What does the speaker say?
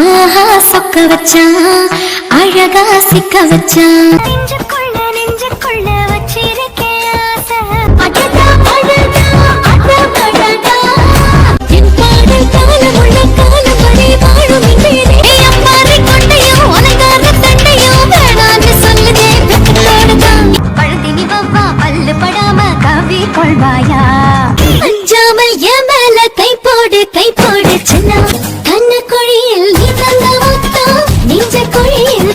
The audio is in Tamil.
ஆஹா சொக்க வச்சான் அழகா சிக்க வச்சான் நெஞ்சுக்குள்ள வச்சிருக்கேன் ஆசை அடடா அடடா அடடா என் பாடல் காலமுள்ள காலம் வரை வாழும் இன்றே அம்மாரை கொண்டையும் உலகார தண்டையும் வேணான்னு சொல்லுதே வெக்கத்தோடுதான் பழுதினி வவ்வா பல்லு படாம கவி கொள்வாயா அஞ்சாமல் என் மேல கை போடு சின்ன கண்ண குழியில் நீ தந்த முத்தம் நெஞ்ச குழியில்